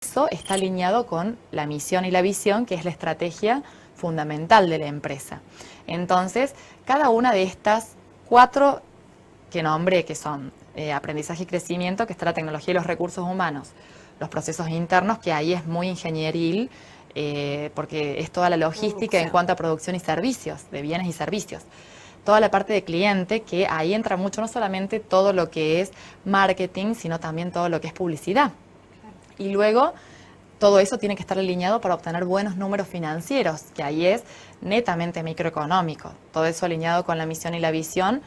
Eso está alineado con la misión y la visión, que es la estrategia fundamental de la empresa. Entonces, cada una de estas 4 que nombré, que son aprendizaje y crecimiento, que está la tecnología y los recursos humanos, los procesos internos, que ahí es muy ingenieril, porque es toda la logística en cuanto a producción y servicios, de bienes y servicios. Toda la parte de cliente, que ahí entra mucho, no solamente todo lo que es marketing, sino también todo lo que es publicidad. Y luego, todo eso tiene que estar alineado para obtener buenos números financieros, que ahí es netamente microeconómico. Todo eso alineado con la misión y la visión.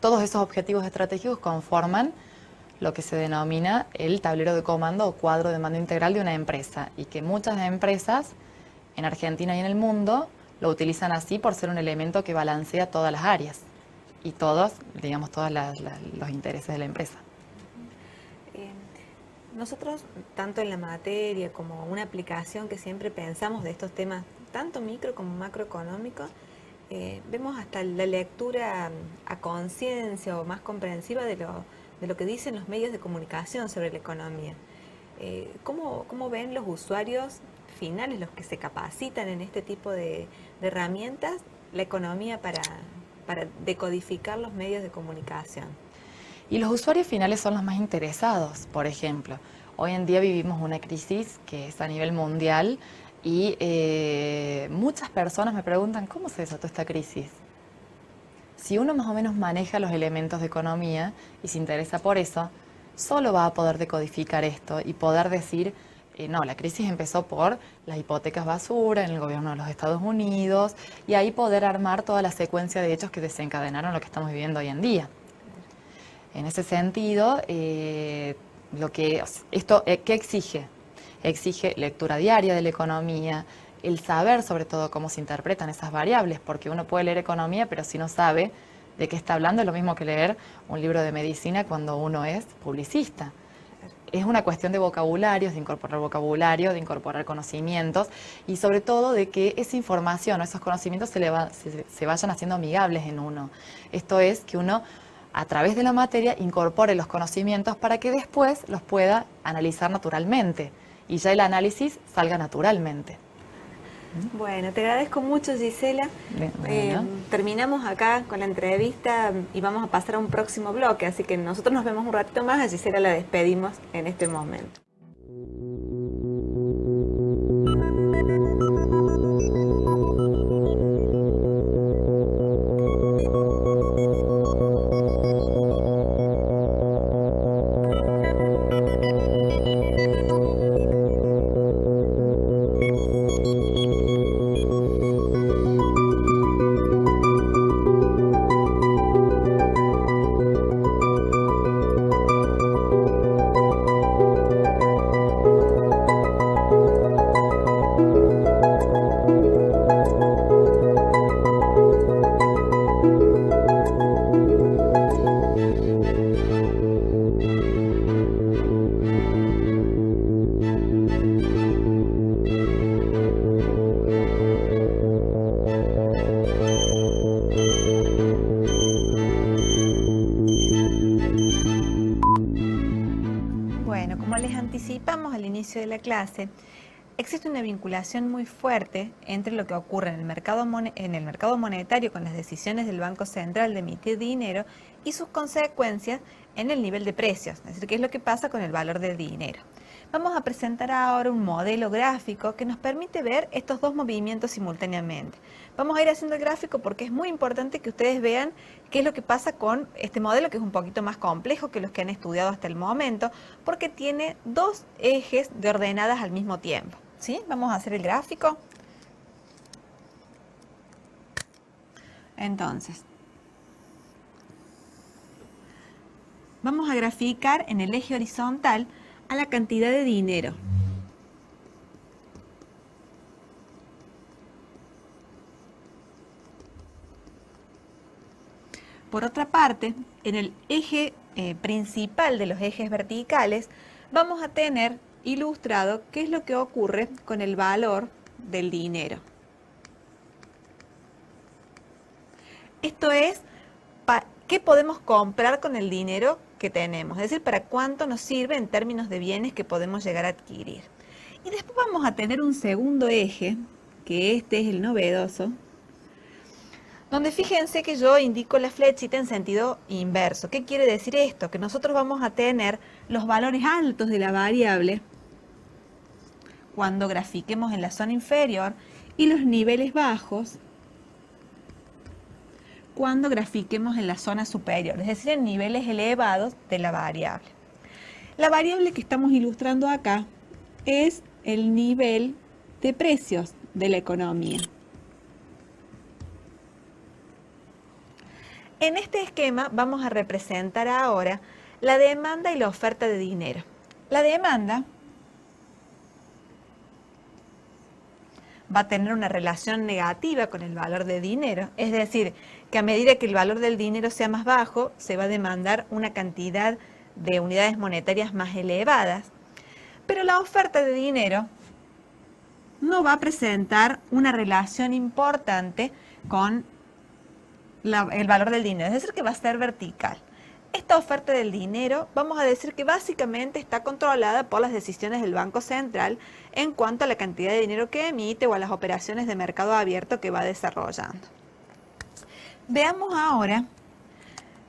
Todos esos objetivos estratégicos conforman lo que se denomina el tablero de comando o cuadro de mando integral de una empresa, y que muchas empresas en Argentina y en el mundo lo utilizan así por ser un elemento que balancea todas las áreas y todos, digamos, todos los intereses de la empresa. Nosotros, tanto en la materia como una aplicación que siempre pensamos de estos temas, tanto micro como macroeconómicos, vemos hasta la lectura a conciencia o más comprensiva de lo que dicen los medios de comunicación sobre la economía. ¿Cómo ven los usuarios finales, los que se capacitan en este tipo de herramientas, la economía para decodificar los medios de comunicación? Y los usuarios finales son los más interesados. Por ejemplo, hoy en día vivimos una crisis que es a nivel mundial y muchas personas me preguntan, ¿cómo se desató esta crisis? Si uno más o menos maneja los elementos de economía y se interesa por eso, solo va a poder decodificar esto y poder decir, no, la crisis empezó por las hipotecas basura en el gobierno de los Estados Unidos, y ahí poder armar toda la secuencia de hechos que desencadenaron lo que estamos viviendo hoy en día. En ese sentido, ¿qué exige? Exige lectura diaria de la economía, el saber sobre todo cómo se interpretan esas variables, porque uno puede leer economía, pero si no sabe de qué está hablando, es lo mismo que leer un libro de medicina cuando uno es publicista. Es una cuestión de vocabularios, de incorporar vocabulario, de incorporar conocimientos, y sobre todo de que esa información o esos conocimientos se vayan haciendo amigables en uno. Esto es, que uno, a través de la materia, incorpore los conocimientos para que después los pueda analizar naturalmente y ya el análisis salga naturalmente. Bueno, te agradezco mucho, Gisela. Bueno. Terminamos acá con la entrevista y vamos a pasar a un próximo bloque, así que nosotros nos vemos un ratito más. A Gisela la despedimos en este momento. De la clase, existe una vinculación muy fuerte entre lo que ocurre en el mercado monetario con las decisiones del Banco Central de emitir dinero y sus consecuencias en el nivel de precios, es decir, qué es lo que pasa con el valor del dinero. Vamos a presentar ahora un modelo gráfico que nos permite ver estos dos movimientos simultáneamente. Vamos a ir haciendo el gráfico porque es muy importante que ustedes vean qué es lo que pasa con este modelo, que es un poquito más complejo que los que han estudiado hasta el momento, porque tiene dos ejes de ordenadas al mismo tiempo. ¿Sí? Vamos a hacer el gráfico. Entonces, vamos a graficar en el eje horizontal a la cantidad de dinero. Por otra parte, en el eje principal de los ejes verticales, vamos a tener ilustrado qué es lo que ocurre con el valor del dinero. Esto es, ¿qué podemos comprar con el dinero que tenemos? Es decir, para cuánto nos sirve en términos de bienes que podemos llegar a adquirir. Y después vamos a tener un segundo eje, que este es el novedoso, donde fíjense que yo indico la flechita en sentido inverso. ¿Qué quiere decir esto? Que nosotros vamos a tener los valores altos de la variable cuando grafiquemos en la zona inferior y los niveles bajos cuando grafiquemos en la zona superior, es decir, en niveles elevados de la variable. La variable que estamos ilustrando acá es el nivel de precios de la economía. En este esquema vamos a representar ahora la demanda y la oferta de dinero. La demanda va a tener una relación negativa con el valor de dinero, es decir, que a medida que el valor del dinero sea más bajo, se va a demandar una cantidad de unidades monetarias más elevadas, pero la oferta de dinero no va a presentar una relación importante con el valor del dinero, es decir, que va a ser vertical. Esta oferta del dinero, vamos a decir que básicamente está controlada por las decisiones del Banco Central en cuanto a la cantidad de dinero que emite o a las operaciones de mercado abierto que va desarrollando. Veamos ahora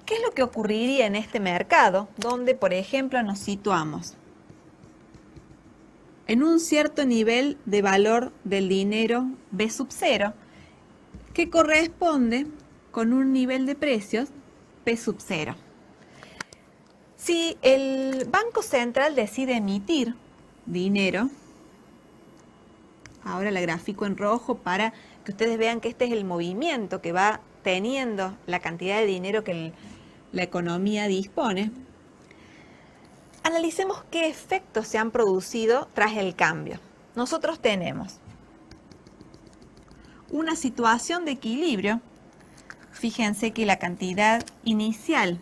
qué es lo que ocurriría en este mercado, donde, por ejemplo, nos situamos en un cierto nivel de valor del dinero B sub 0, que corresponde con un nivel de precios P sub 0. Si el Banco Central decide emitir dinero, ahora la grafico en rojo para que ustedes vean que este es el movimiento que va teniendo la cantidad de dinero que la economía dispone, analicemos qué efectos se han producido tras el cambio. Nosotros tenemos una situación de equilibrio. Fíjense que la cantidad inicial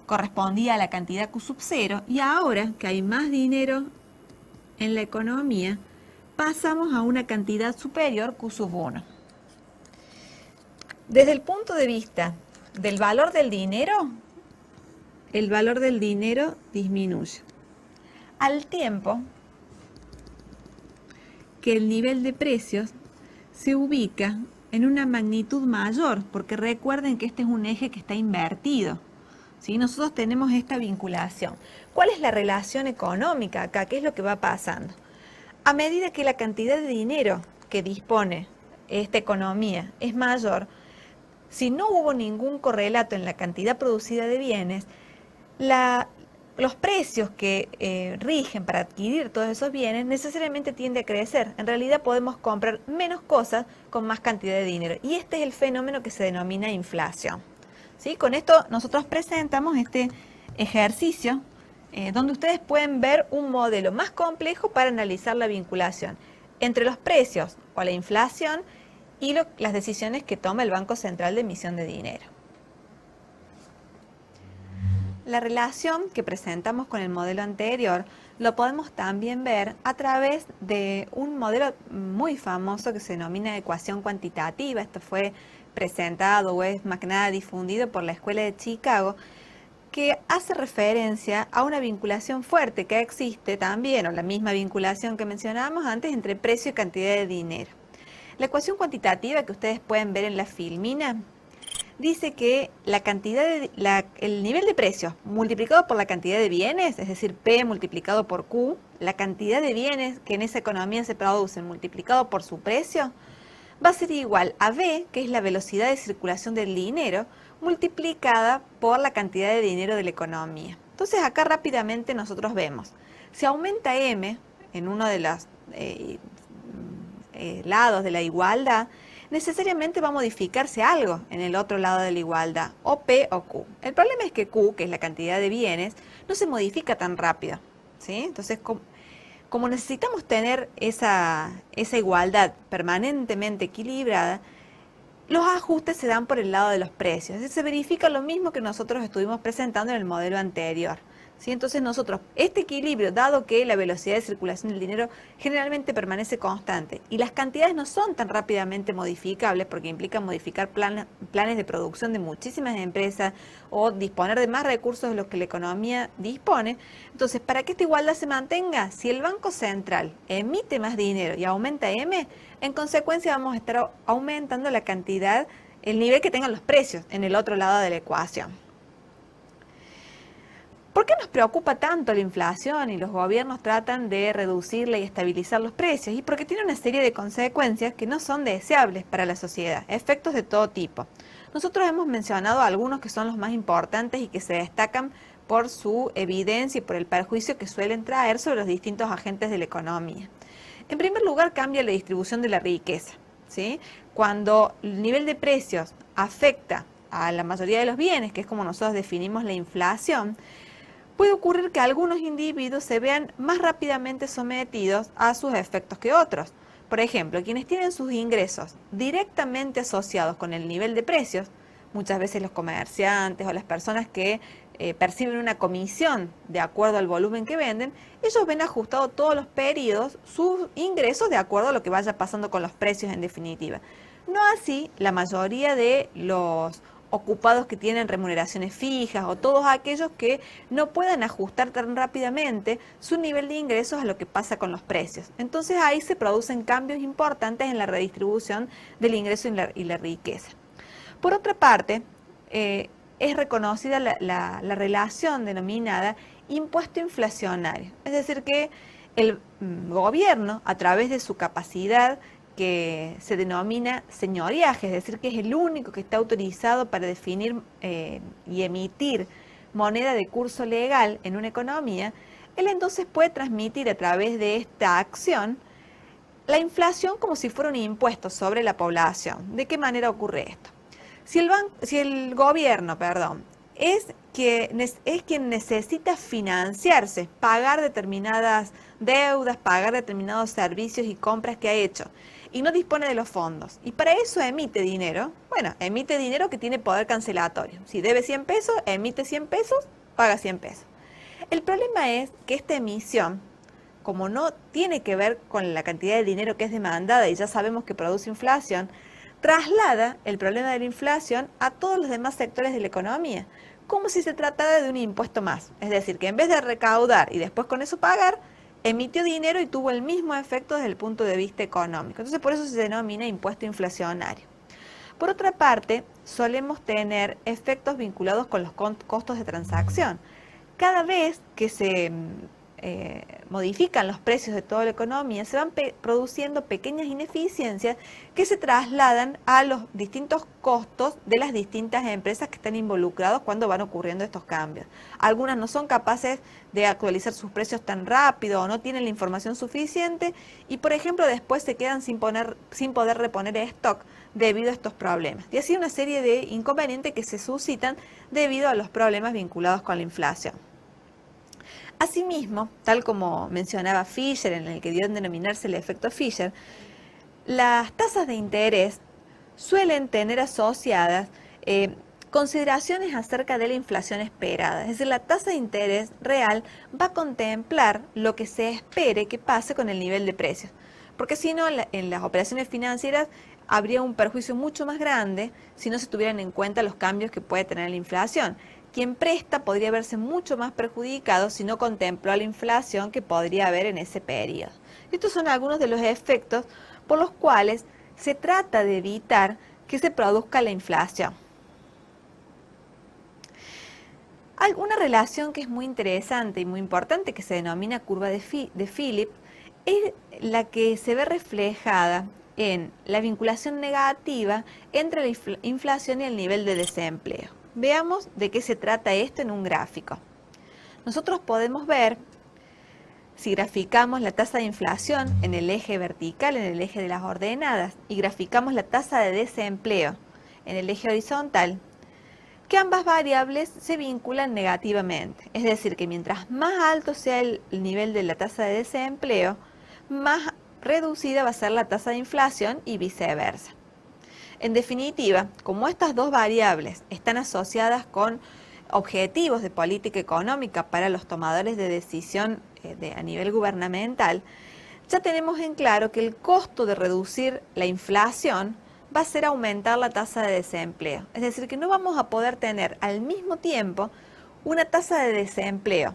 correspondía a la cantidad Q sub 0 y ahora que hay más dinero en la economía, pasamos a una cantidad superior Q sub 1. Desde el punto de vista del valor del dinero, el valor del dinero disminuye. Al tiempo que el nivel de precios se ubica en una magnitud mayor, porque recuerden que este es un eje que está invertido, ¿sí? Nosotros tenemos esta vinculación. ¿Cuál es la relación económica acá? ¿Qué es lo que va pasando? A medida que la cantidad de dinero que dispone esta economía es mayor, si no hubo ningún correlato en la cantidad producida de bienes, los precios que rigen para adquirir todos esos bienes necesariamente tiende a crecer. En realidad podemos comprar menos cosas con más cantidad de dinero. Y este es el fenómeno que se denomina inflación. ¿Sí? Con esto nosotros presentamos este ejercicio donde ustedes pueden ver un modelo más complejo para analizar la vinculación entre los precios o la inflación y las decisiones que toma el Banco Central de emisión de dinero. La relación que presentamos con el modelo anterior lo podemos también ver a través de un modelo muy famoso que se denomina ecuación cuantitativa. Esto fue presentado o es más que nada difundido por la Escuela de Chicago, que hace referencia a una vinculación fuerte que existe también, o la misma vinculación que mencionábamos antes, entre precio y cantidad de dinero. La ecuación cuantitativa que ustedes pueden ver en la filmina dice que el nivel de precios multiplicado por la cantidad de bienes, es decir, P multiplicado por Q, la cantidad de bienes que en esa economía se producen multiplicado por su precio, va a ser igual a V, que es la velocidad de circulación del dinero, multiplicada por la cantidad de dinero de la economía. Entonces acá rápidamente nosotros vemos, si aumenta M en uno de los lados de la igualdad, necesariamente va a modificarse algo en el otro lado de la igualdad, o P o Q. El problema es que Q, que es la cantidad de bienes, no se modifica tan rápido, ¿sí? Entonces, como necesitamos tener esa igualdad permanentemente equilibrada, los ajustes se dan por el lado de los precios. Se verifica lo mismo que nosotros estuvimos presentando en el modelo anterior, ¿sí? Entonces nosotros, este equilibrio, dado que la velocidad de circulación del dinero generalmente permanece constante y las cantidades no son tan rápidamente modificables porque implican modificar planes de producción de muchísimas empresas o disponer de más recursos de los que la economía dispone, entonces para que esta igualdad se mantenga, si el Banco Central emite más dinero y aumenta M, en consecuencia vamos a estar aumentando la cantidad, el nivel que tengan los precios en el otro lado de la ecuación. ¿Por qué nos preocupa tanto la inflación y los gobiernos tratan de reducirla y estabilizar los precios? Y porque tiene una serie de consecuencias que no son deseables para la sociedad, efectos de todo tipo. Nosotros hemos mencionado algunos que son los más importantes y que se destacan por su evidencia y por el perjuicio que suelen traer sobre los distintos agentes de la economía. En primer lugar, cambia la distribución de la riqueza, ¿sí? Cuando el nivel de precios afecta a la mayoría de los bienes, que es como nosotros definimos la inflación, puede ocurrir que algunos individuos se vean más rápidamente sometidos a sus efectos que otros. Por ejemplo, quienes tienen sus ingresos directamente asociados con el nivel de precios, muchas veces los comerciantes o las personas que perciben una comisión de acuerdo al volumen que venden, ellos ven ajustados todos los periodos sus ingresos de acuerdo a lo que vaya pasando con los precios en definitiva. No así la mayoría de los ocupados que tienen remuneraciones fijas o todos aquellos que no puedan ajustar tan rápidamente su nivel de ingresos a lo que pasa con los precios. Entonces ahí se producen cambios importantes en la redistribución del ingreso y la riqueza. Por otra parte, es reconocida la relación denominada impuesto inflacionario, es decir que el gobierno, a través de su capacidad que se denomina señoriaje, es decir, que es el único que está autorizado para definir y emitir moneda de curso legal en una economía, él entonces puede transmitir a través de esta acción la inflación como si fuera un impuesto sobre la población. ¿De qué manera ocurre esto? Si el gobierno, es quien necesita financiarse, pagar determinadas deudas, pagar determinados servicios y compras que ha hecho, y no dispone de los fondos, y para eso emite dinero, bueno, emite dinero que tiene poder cancelatorio. Si debe 100 pesos, emite 100 pesos, paga 100 pesos. El problema es que esta emisión, como no tiene que ver con la cantidad de dinero que es demandada y ya sabemos que produce inflación, traslada el problema de la inflación a todos los demás sectores de la economía, como si se tratara de un impuesto más. Es decir, que en vez de recaudar y después con eso pagar, emitió dinero y tuvo el mismo efecto desde el punto de vista económico. Entonces, por eso se denomina impuesto inflacionario. Por otra parte, solemos tener efectos vinculados con los costos de transacción. Cada vez que se modifican los precios de toda la economía, se van produciendo pequeñas ineficiencias que se trasladan a los distintos costos de las distintas empresas que están involucradas cuando van ocurriendo estos cambios. Algunas no son capaces de actualizar sus precios tan rápido o no tienen la información suficiente y, por ejemplo, después se quedan sin poder reponer stock debido a estos problemas. Y así una serie de inconvenientes que se suscitan debido a los problemas vinculados con la inflación. Asimismo, tal como mencionaba Fisher, en el que dio en denominarse el efecto Fisher, las tasas de interés suelen tener asociadas consideraciones acerca de la inflación esperada. Es decir, la tasa de interés real va a contemplar lo que se espere que pase con el nivel de precios. Porque si no, en las operaciones financieras habría un perjuicio mucho más grande si no se tuvieran en cuenta los cambios que puede tener la inflación. Quien presta podría verse mucho más perjudicado si no contempló la inflación que podría haber en ese periodo. Estos son algunos de los efectos por los cuales se trata de evitar que se produzca la inflación. Una relación que es muy interesante y muy importante, que se denomina curva de Phillips, es la que se ve reflejada en la vinculación negativa entre la inflación y el nivel de desempleo. Veamos de qué se trata esto en un gráfico. Nosotros podemos ver, si graficamos la tasa de inflación en el eje vertical, en el eje de las ordenadas, y graficamos la tasa de desempleo en el eje horizontal, que ambas variables se vinculan negativamente. Es decir, que mientras más alto sea el nivel de la tasa de desempleo, más reducida va a ser la tasa de inflación y viceversa. En definitiva, como estas dos variables están asociadas con objetivos de política económica para los tomadores de decisión a nivel gubernamental, ya tenemos en claro que el costo de reducir la inflación va a ser aumentar la tasa de desempleo. Es decir, que no vamos a poder tener al mismo tiempo una tasa de desempleo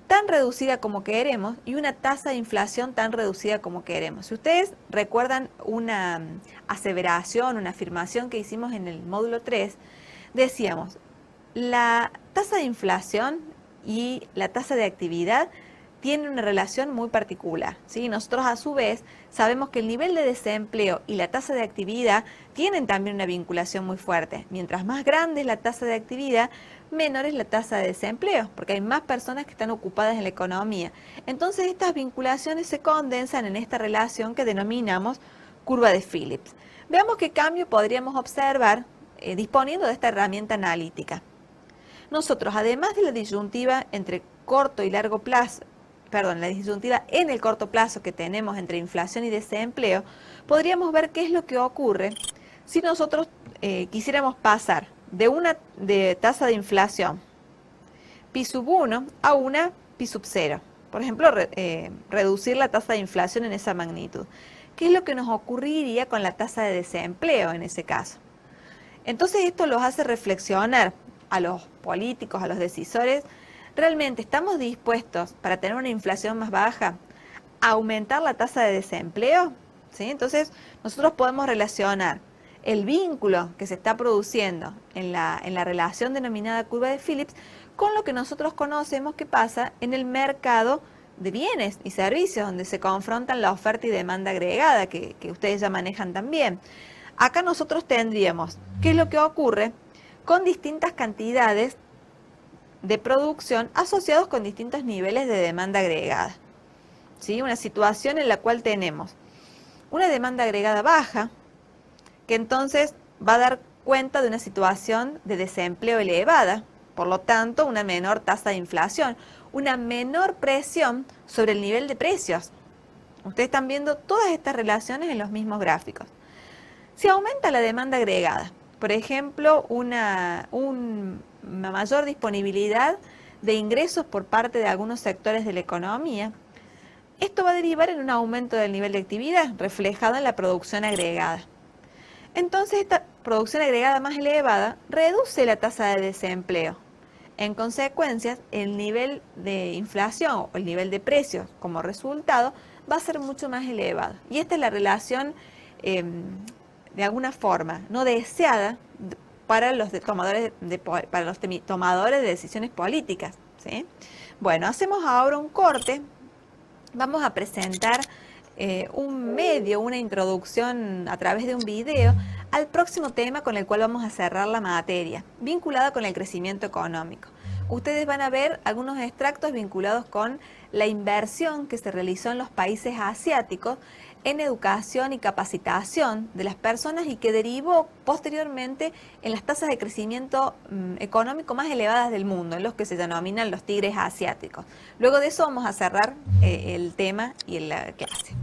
tan reducida como queremos y una tasa de inflación tan reducida como queremos. Si ustedes recuerdan una aseveración, una afirmación que hicimos en el módulo 3, decíamos, la tasa de inflación y la tasa de actividad tienen una relación muy particular, ¿sí? Nosotros a su vez sabemos que el nivel de desempleo y la tasa de actividad tienen también una vinculación muy fuerte. Mientras más grande es la tasa de actividad, menor es la tasa de desempleo, porque hay más personas que están ocupadas en la economía. Entonces estas vinculaciones se condensan en esta relación que denominamos curva de Phillips. Veamos qué cambio podríamos observar disponiendo de esta herramienta analítica. Nosotros, además de la disyuntiva entre corto y largo plazo, la disyuntiva en el corto plazo que tenemos entre inflación y desempleo, podríamos ver qué es lo que ocurre si nosotros quisiéramos pasar de tasa de inflación pi sub 1 a una pi sub 0. Por ejemplo, reducir la tasa de inflación en esa magnitud. ¿Qué es lo que nos ocurriría con la tasa de desempleo en ese caso? Entonces esto los hace reflexionar a los políticos, a los decisores. ¿Realmente estamos dispuestos para tener una inflación más baja a aumentar la tasa de desempleo? ¿Sí? Entonces nosotros podemos relacionar el vínculo que se está produciendo en la relación denominada curva de Phillips con lo que nosotros conocemos que pasa en el mercado de bienes y servicios, donde se confrontan la oferta y demanda agregada, que ustedes ya manejan también. Acá nosotros tendríamos qué es lo que ocurre con distintas cantidades de producción asociados con distintos niveles de demanda agregada. ¿Sí? Una situación en la cual tenemos una demanda agregada baja, que entonces va a dar cuenta de una situación de desempleo elevada, por lo tanto una menor tasa de inflación, una menor presión sobre el nivel de precios. Ustedes están viendo todas estas relaciones en los mismos gráficos. Si aumenta la demanda agregada, por ejemplo, una mayor disponibilidad de ingresos por parte de algunos sectores de la economía, esto va a derivar en un aumento del nivel de actividad reflejado en la producción agregada. Entonces esta producción agregada más elevada reduce la tasa de desempleo. En consecuencia, el nivel de inflación o el nivel de precios como resultado va a ser mucho más elevado. Y esta es la relación de alguna forma no deseada para los tomadores de decisiones políticas, ¿sí? Bueno, hacemos ahora un corte. Vamos a presentar una introducción a través de un video al próximo tema con el cual vamos a cerrar la materia, vinculada con el crecimiento económico. Ustedes van a ver algunos extractos vinculados con la inversión que se realizó en los países asiáticos en educación y capacitación de las personas y que derivó posteriormente en las tasas de crecimiento económico más elevadas del mundo, en los que se denominan los tigres asiáticos. Luego de eso vamos a cerrar el tema y la clase.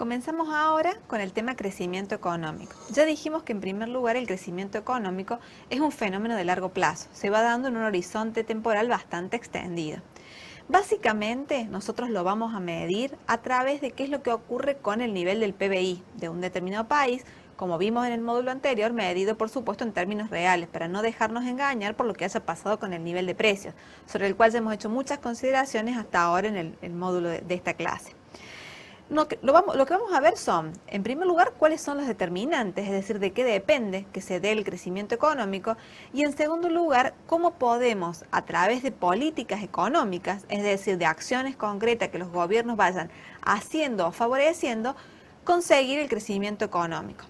Comenzamos ahora con el tema crecimiento económico. Ya dijimos que en primer lugar el crecimiento económico es un fenómeno de largo plazo, se va dando en un horizonte temporal bastante extendido. Básicamente nosotros lo vamos a medir a través de qué es lo que ocurre con el nivel del PBI de un determinado país, como vimos en el módulo anterior, medido por supuesto en términos reales, para no dejarnos engañar por lo que haya pasado con el nivel de precios, sobre el cual ya hemos hecho muchas consideraciones hasta ahora en el módulo de esta clase. Lo que vamos a ver son, en primer lugar, cuáles son los determinantes, es decir, de qué depende que se dé el crecimiento económico, y en segundo lugar, cómo podemos, a través de políticas económicas, es decir, de acciones concretas que los gobiernos vayan haciendo o favoreciendo, conseguir el crecimiento económico.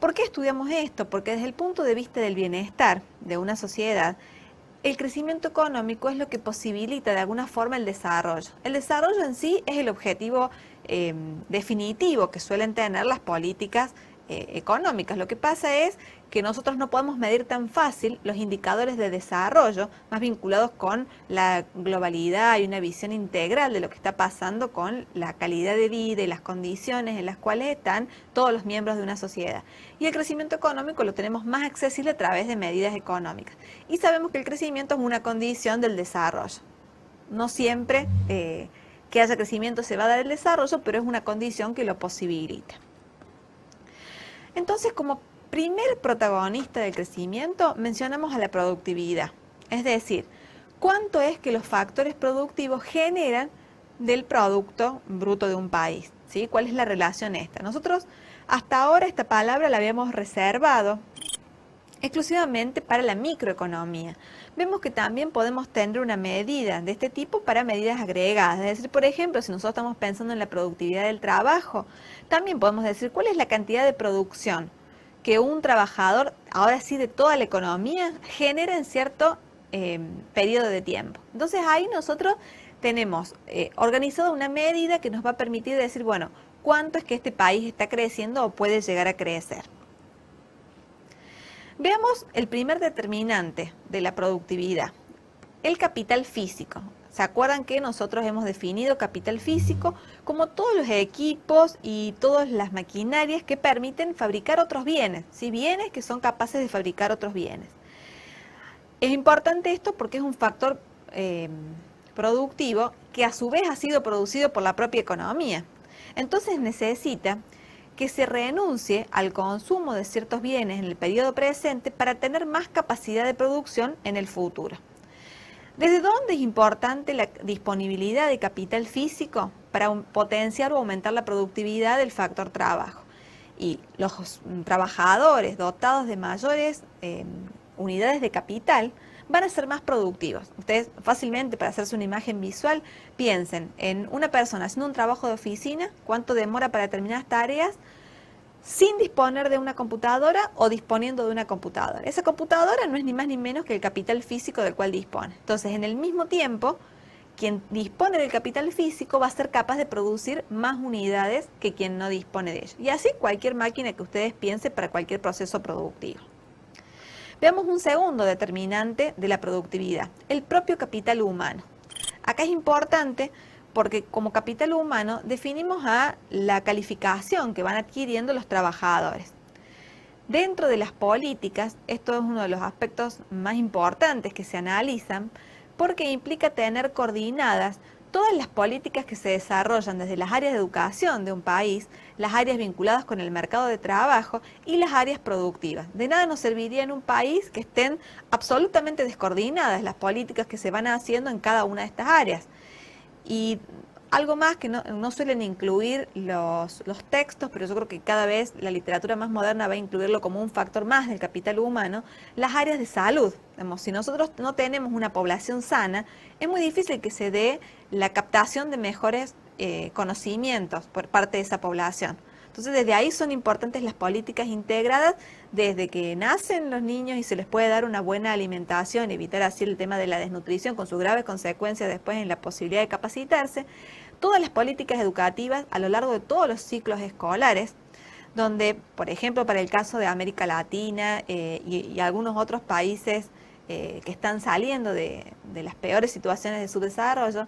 ¿Por qué estudiamos esto? Porque desde el punto de vista del bienestar de una sociedad, el crecimiento económico es lo que posibilita de alguna forma el desarrollo. El desarrollo en sí es el objetivo definitivo que suelen tener las políticas económicas. Lo que pasa es que nosotros no podemos medir tan fácil los indicadores de desarrollo, más vinculados con la globalidad y una visión integral de lo que está pasando con la calidad de vida y las condiciones en las cuales están todos los miembros de una sociedad. Y el crecimiento económico lo tenemos más accesible a través de medidas económicas. Y sabemos que el crecimiento es una condición del desarrollo. No siempre que haya crecimiento se va a dar el desarrollo, pero es una condición que lo posibilita. Entonces, como primer protagonista del crecimiento, mencionamos a la productividad. Es decir, cuánto es que los factores productivos generan del Producto Bruto de un país, ¿sí? ¿Cuál es la relación esta? Nosotros hasta ahora esta palabra la habíamos reservado exclusivamente para la microeconomía. Vemos que también podemos tener una medida de este tipo para medidas agregadas. Es decir, por ejemplo, si nosotros estamos pensando en la productividad del trabajo, también podemos decir cuál es la cantidad de producción que un trabajador, ahora sí de toda la economía, genera en cierto periodo de tiempo. Entonces ahí nosotros tenemos organizado una medida que nos va a permitir decir, bueno, cuánto es que este país está creciendo o puede llegar a crecer. Veamos el primer determinante de la productividad, el capital físico. ¿Se acuerdan que nosotros hemos definido capital físico como todos los equipos y todas las maquinarias que permiten fabricar otros bienes, ¿sí? Bienes que son capaces de fabricar otros bienes? Es importante esto porque es un factor productivo que a su vez ha sido producido por la propia economía. Entonces necesita que se renuncie al consumo de ciertos bienes en el periodo presente para tener más capacidad de producción en el futuro. ¿Desde dónde es importante la disponibilidad de capital físico para potenciar o aumentar la productividad del factor trabajo? Y los trabajadores dotados de mayores unidades de capital van a ser más productivos. Ustedes fácilmente, para hacerse una imagen visual, piensen en una persona haciendo un trabajo de oficina, cuánto demora para determinadas tareas, sin disponer de una computadora o disponiendo de una computadora. Esa computadora no es ni más ni menos que el capital físico del cual dispone. Entonces, en el mismo tiempo, quien dispone del capital físico va a ser capaz de producir más unidades que quien no dispone de ello. Y así cualquier máquina que ustedes piensen para cualquier proceso productivo. Veamos un segundo determinante de la productividad, el propio capital humano. Acá es importante porque como capital humano definimos a la calificación que van adquiriendo los trabajadores. Dentro de las políticas, esto es uno de los aspectos más importantes que se analizan porque implica tener coordinadas todas las políticas que se desarrollan desde las áreas de educación de un país, las áreas vinculadas con el mercado de trabajo y las áreas productivas. De nada nos serviría en un país que estén absolutamente descoordinadas las políticas que se van haciendo en cada una de estas áreas. Y algo más que no suelen incluir los textos, pero yo creo que cada vez la literatura más moderna va a incluirlo como un factor más del capital humano, las áreas de salud. Si nosotros no tenemos una población sana, es muy difícil que se dé la captación de mejores conocimientos por parte de esa población. Entonces, desde ahí son importantes las políticas integradas, desde que nacen los niños y se les puede dar una buena alimentación, evitar así el tema de la desnutrición con sus graves consecuencias después en la posibilidad de capacitarse, todas las políticas educativas a lo largo de todos los ciclos escolares, donde, por ejemplo, para el caso de América Latina y algunos otros países que están saliendo de las peores situaciones de su desarrollo,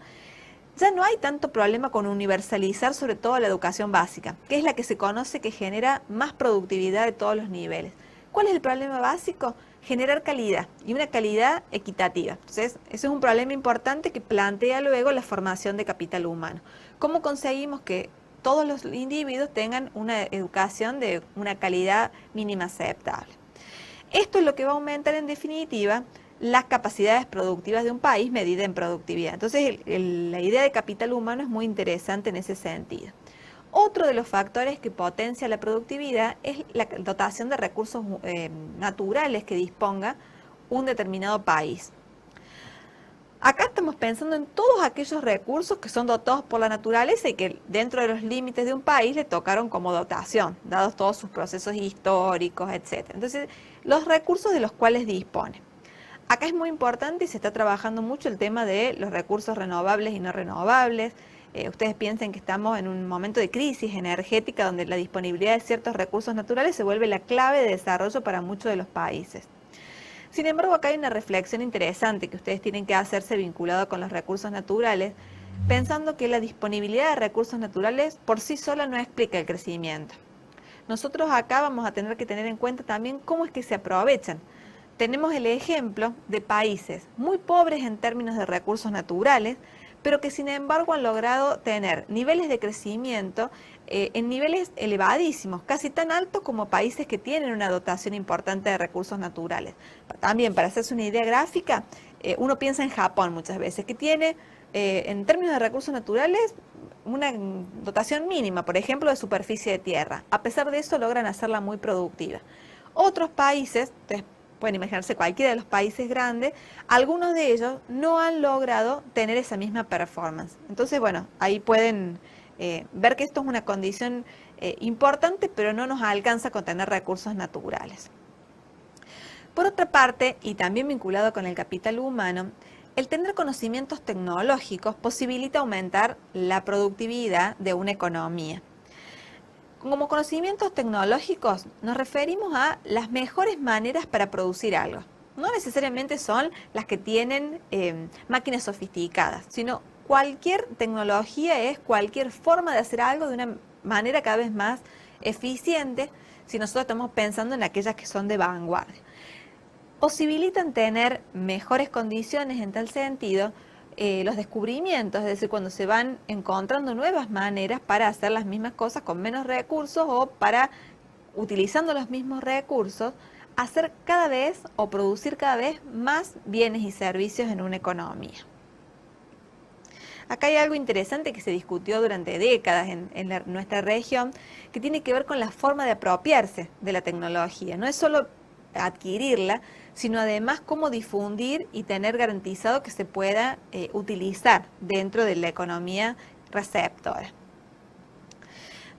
ya no hay tanto problema con universalizar sobre todo la educación básica, que es la que se conoce que genera más productividad de todos los niveles. ¿Cuál es el problema básico? Generar calidad y una calidad equitativa. Entonces, ese es un problema importante que plantea luego la formación de capital humano. ¿Cómo conseguimos que todos los individuos tengan una educación de una calidad mínima aceptable? Esto es lo que va a aumentar en definitiva las capacidades productivas de un país medida en productividad. Entonces, la idea de capital humano es muy interesante en ese sentido. Otro de los factores que potencia la productividad es la dotación de recursos naturales que disponga un determinado país. Acá estamos pensando en todos aquellos recursos que son dotados por la naturaleza y que dentro de los límites de un país le tocaron como dotación, dados todos sus procesos históricos, etc. Entonces, los recursos de los cuales dispone. Acá es muy importante y se está trabajando mucho el tema de los recursos renovables y no renovables. Ustedes piensen que estamos en un momento de crisis energética donde la disponibilidad de ciertos recursos naturales se vuelve la clave de desarrollo para muchos de los países. Sin embargo, acá hay una reflexión interesante que ustedes tienen que hacerse vinculado con los recursos naturales, pensando que la disponibilidad de recursos naturales por sí sola no explica el crecimiento. Nosotros acá vamos a tener que tener en cuenta también cómo es que se aprovechan. Tenemos el ejemplo de países muy pobres en términos de recursos naturales, pero que sin embargo han logrado tener niveles de crecimiento en niveles elevadísimos, casi tan altos como países que tienen una dotación importante de recursos naturales. También, para hacerse una idea gráfica, uno piensa en Japón muchas veces, que tiene, en términos de recursos naturales, una dotación mínima, por ejemplo, de superficie de tierra. A pesar de eso, logran hacerla muy productiva. Otros países, pueden imaginarse cualquiera de los países grandes, algunos de ellos no han logrado tener esa misma performance. Entonces, bueno, ahí pueden ver que esto es una condición importante, pero no nos alcanza con tener recursos naturales. Por otra parte, y también vinculado con el capital humano, el tener conocimientos tecnológicos posibilita aumentar la productividad de una economía. Como conocimientos tecnológicos nos referimos a las mejores maneras para producir algo. No necesariamente son las que tienen máquinas sofisticadas, sino cualquier tecnología es cualquier forma de hacer algo de una manera cada vez más eficiente si nosotros estamos pensando en aquellas que son de vanguardia. Posibilitan tener mejores condiciones en tal sentido los descubrimientos, es decir, cuando se van encontrando nuevas maneras para hacer las mismas cosas con menos recursos o para, utilizando los mismos recursos, hacer cada vez o producir cada vez más bienes y servicios en una economía. Acá hay algo interesante que se discutió durante décadas en nuestra región, que tiene que ver con la forma de apropiarse de la tecnología. No es solo adquirirla, sino además cómo difundir y tener garantizado que se pueda utilizar dentro de la economía receptora.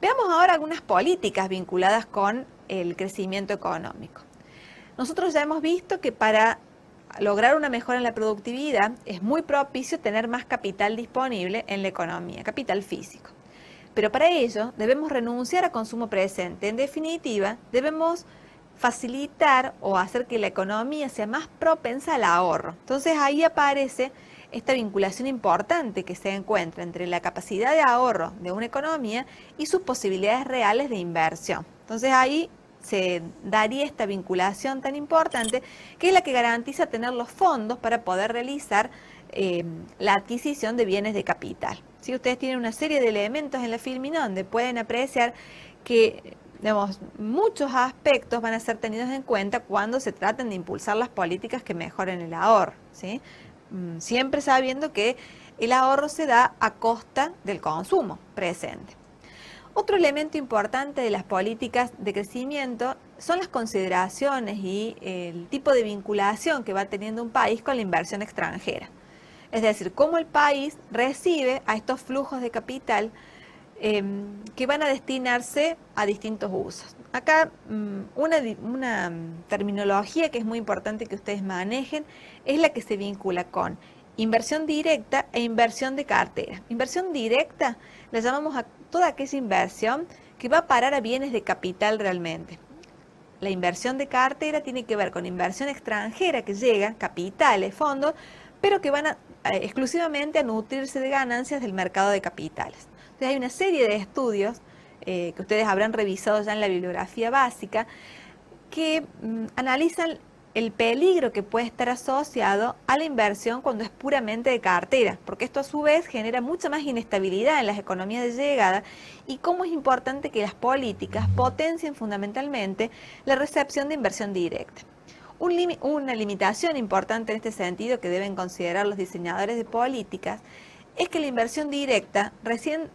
Veamos ahora algunas políticas vinculadas con el crecimiento económico. Nosotros ya hemos visto que para lograr una mejora en la productividad es muy propicio tener más capital disponible en la economía, capital físico. Pero para ello debemos renunciar a consumo presente. En definitiva, debemos facilitar o hacer que la economía sea más propensa al ahorro. Entonces ahí aparece esta vinculación importante que se encuentra entre la capacidad de ahorro de una economía y sus posibilidades reales de inversión. Entonces ahí se daría esta vinculación tan importante, que es la que garantiza tener los fondos para poder realizar la adquisición de bienes de capital. Si ustedes tienen una serie de elementos en la filmina donde pueden apreciar que muchos aspectos van a ser tenidos en cuenta cuando se traten de impulsar las políticas que mejoren el ahorro, ¿sí? Siempre sabiendo que el ahorro se da a costa del consumo presente. Otro elemento importante de las políticas de crecimiento son las consideraciones y el tipo de vinculación que va teniendo un país con la inversión extranjera. Es decir, cómo el país recibe a estos flujos de capital que van a destinarse a distintos usos. Acá una terminología que es muy importante que ustedes manejen es la que se vincula con inversión directa e inversión de cartera. Inversión directa la llamamos a toda aquella inversión que va a parar a bienes de capital realmente. La inversión de cartera tiene que ver con inversión extranjera que llega, capitales, fondos, pero que van a exclusivamente a nutrirse de ganancias del mercado de capitales. Entonces hay una serie de estudios que ustedes habrán revisado ya en la bibliografía básica que analizan el peligro que puede estar asociado a la inversión cuando es puramente de cartera, porque esto a su vez genera mucha más inestabilidad en las economías de llegada y cómo es importante que las políticas potencien fundamentalmente la recepción de inversión directa. Una limitación importante en este sentido que deben considerar los diseñadores de políticas es que la inversión directa recién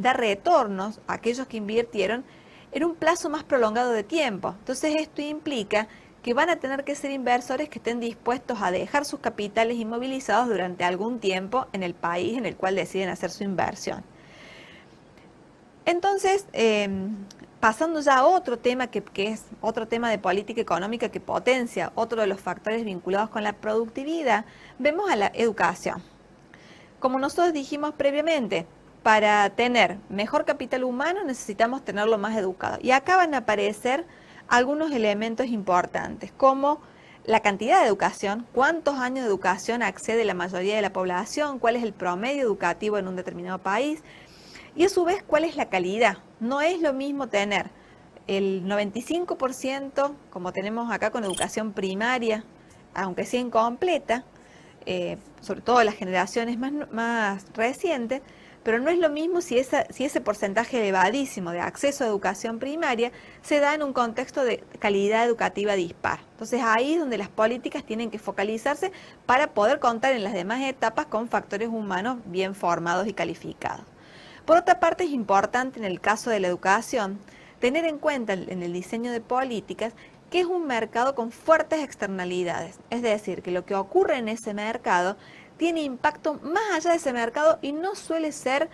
da retornos a aquellos que invirtieron en un plazo más prolongado de tiempo. Entonces esto implica que van a tener que ser inversores que estén dispuestos a dejar sus capitales inmovilizados durante algún tiempo en el país en el cual deciden hacer su inversión. Entonces, pasando ya a otro tema que es otro tema de política económica que potencia otro de los factores vinculados con la productividad, vemos a la educación. Como nosotros dijimos previamente, para tener mejor capital humano necesitamos tenerlo más educado. Y acá van a aparecer algunos elementos importantes, como la cantidad de educación, cuántos años de educación accede la mayoría de la población, cuál es el promedio educativo en un determinado país, y a su vez cuál es la calidad. No es lo mismo tener el 95%, como tenemos acá con educación primaria, aunque sea incompleta, sobre todo las generaciones más recientes, pero no es lo mismo si ese porcentaje elevadísimo de acceso a educación primaria se da en un contexto de calidad educativa dispar. Entonces ahí es donde las políticas tienen que focalizarse para poder contar en las demás etapas con factores humanos bien formados y calificados. Por otra parte, es importante en el caso de la educación tener en cuenta en el diseño de políticas que es un mercado con fuertes externalidades, es decir, que lo que ocurre en ese mercado tiene impacto más allá de ese mercado y no suele ser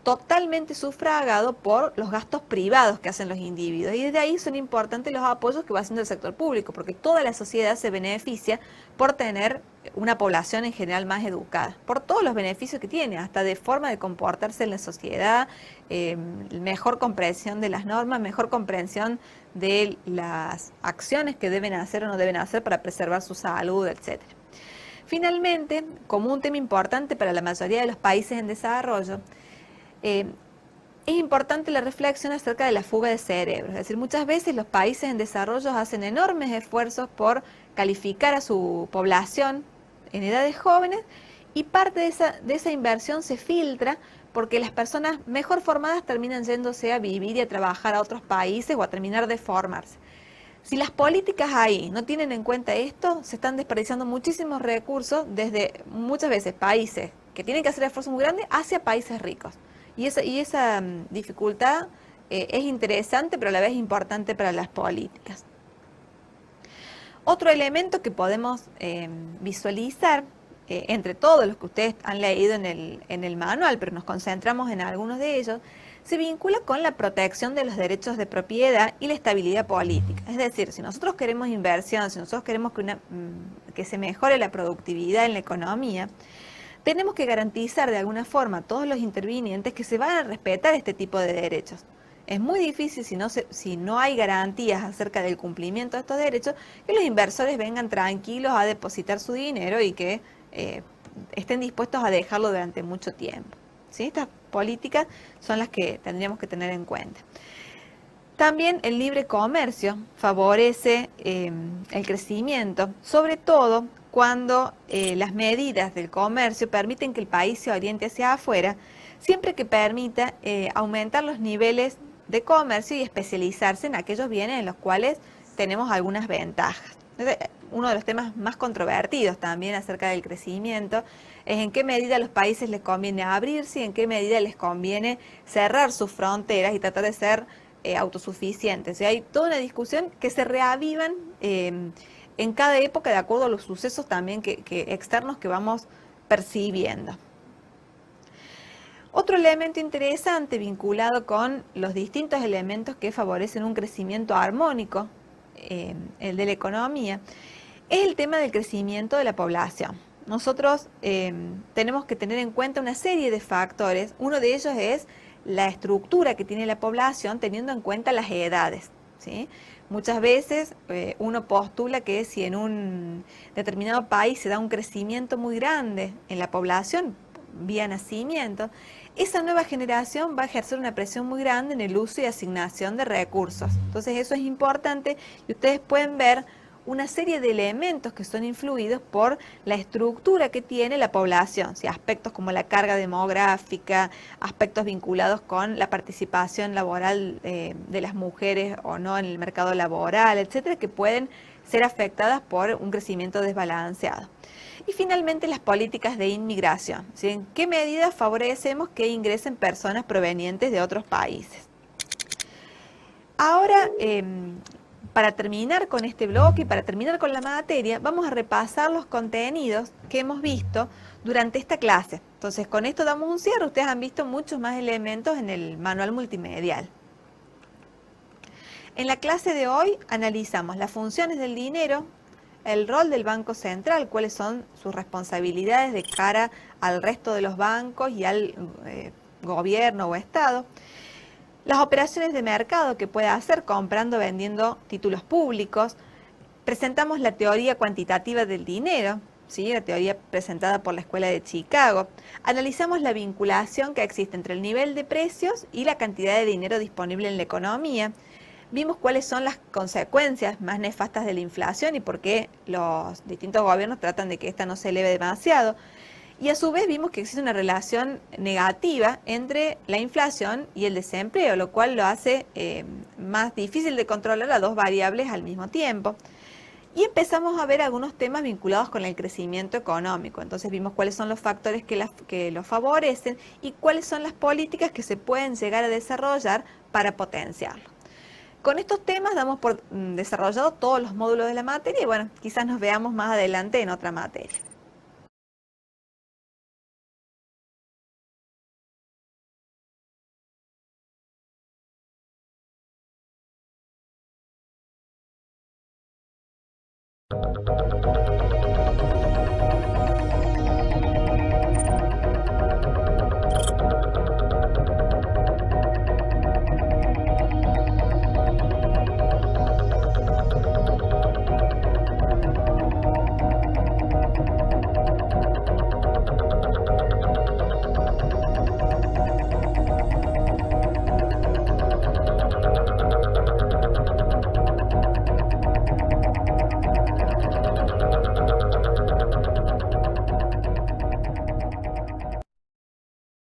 totalmente sufragado por los gastos privados que hacen los individuos. Y desde ahí son importantes los apoyos que va haciendo el sector público, porque toda la sociedad se beneficia por tener una población en general más educada, por todos los beneficios que tiene, hasta de forma de comportarse en la sociedad, mejor comprensión de las normas, mejor comprensión de las acciones que deben hacer o no deben hacer para preservar su salud, etcétera. Finalmente, como un tema importante para la mayoría de los países en desarrollo, es importante la reflexión acerca de la fuga de cerebros. Es decir, muchas veces los países en desarrollo hacen enormes esfuerzos por calificar a su población en edades jóvenes y parte de esa inversión se filtra porque las personas mejor formadas terminan yéndose a vivir y a trabajar a otros países o a terminar de formarse. Si las políticas ahí no tienen en cuenta esto, se están desperdiciando muchísimos recursos desde muchas veces países que tienen que hacer esfuerzos muy grandes hacia países ricos. Y esa dificultad es interesante, pero a la vez importante para las políticas. Otro elemento que podemos visualizar, entre todos los que ustedes han leído en el manual, pero nos concentramos en algunos de ellos, se vincula con la protección de los derechos de propiedad y la estabilidad política. Es decir, si nosotros queremos inversión, si nosotros queremos que se mejore la productividad en la economía, tenemos que garantizar de alguna forma a todos los intervinientes que se van a respetar este tipo de derechos. Es muy difícil si no hay garantías acerca del cumplimiento de estos derechos, que los inversores vengan tranquilos a depositar su dinero y que estén dispuestos a dejarlo durante mucho tiempo. ¿Sí? Estas políticas son las que tendríamos que tener en cuenta. También el libre comercio favorece el crecimiento, sobre todo cuando las medidas del comercio permiten que el país se oriente hacia afuera, siempre que permita aumentar los niveles de comercio y especializarse en aquellos bienes en los cuales tenemos algunas ventajas. Uno de los temas más controvertidos también acerca del crecimiento es en qué medida a los países les conviene abrirse y en qué medida les conviene cerrar sus fronteras y tratar de ser autosuficientes. Y hay toda una discusión que se reavivan en cada época de acuerdo a los sucesos también externos que vamos percibiendo. Otro elemento interesante vinculado con los distintos elementos que favorecen un crecimiento armónico, el de la economía, es el tema del crecimiento de la población. Nosotros tenemos que tener en cuenta una serie de factores. Uno de ellos es la estructura que tiene la población teniendo en cuenta las edades, ¿sí? Muchas veces uno postula que si en un determinado país se da un crecimiento muy grande en la población vía nacimiento, esa nueva generación va a ejercer una presión muy grande en el uso y asignación de recursos. Entonces eso es importante y ustedes pueden ver una serie de elementos que son influidos por la estructura que tiene la población, ¿sí? Aspectos como la carga demográfica, aspectos vinculados con la participación laboral de las mujeres o no en el mercado laboral, etcétera, que pueden ser afectadas por un crecimiento desbalanceado. Y finalmente las políticas de inmigración, ¿sí? ¿En qué medida favorecemos que ingresen personas provenientes de otros países? Ahora, para terminar con este bloque y para terminar con la materia, vamos a repasar los contenidos que hemos visto durante esta clase. Entonces, con esto damos un cierre. Ustedes han visto muchos más elementos en el manual multimedial. En la clase de hoy analizamos las funciones del dinero, el rol del Banco Central, cuáles son sus responsabilidades de cara al resto de los bancos y al gobierno o Estado, las operaciones de mercado que puede hacer comprando o vendiendo títulos públicos. Presentamos la teoría cuantitativa del dinero, ¿sí? La teoría presentada por la Escuela de Chicago. Analizamos la vinculación que existe entre el nivel de precios y la cantidad de dinero disponible en la economía. Vimos cuáles son las consecuencias más nefastas de la inflación y por qué los distintos gobiernos tratan de que esta no se eleve demasiado. Y a su vez vimos que existe una relación negativa entre la inflación y el desempleo, lo cual lo hace más difícil de controlar a dos variables al mismo tiempo. Y empezamos a ver algunos temas vinculados con el crecimiento económico. Entonces vimos cuáles son los factores que lo favorecen y cuáles son las políticas que se pueden llegar a desarrollar para potenciarlo. Con estos temas damos por desarrollado todos los módulos de la materia y bueno, quizás nos veamos más adelante en otra materia.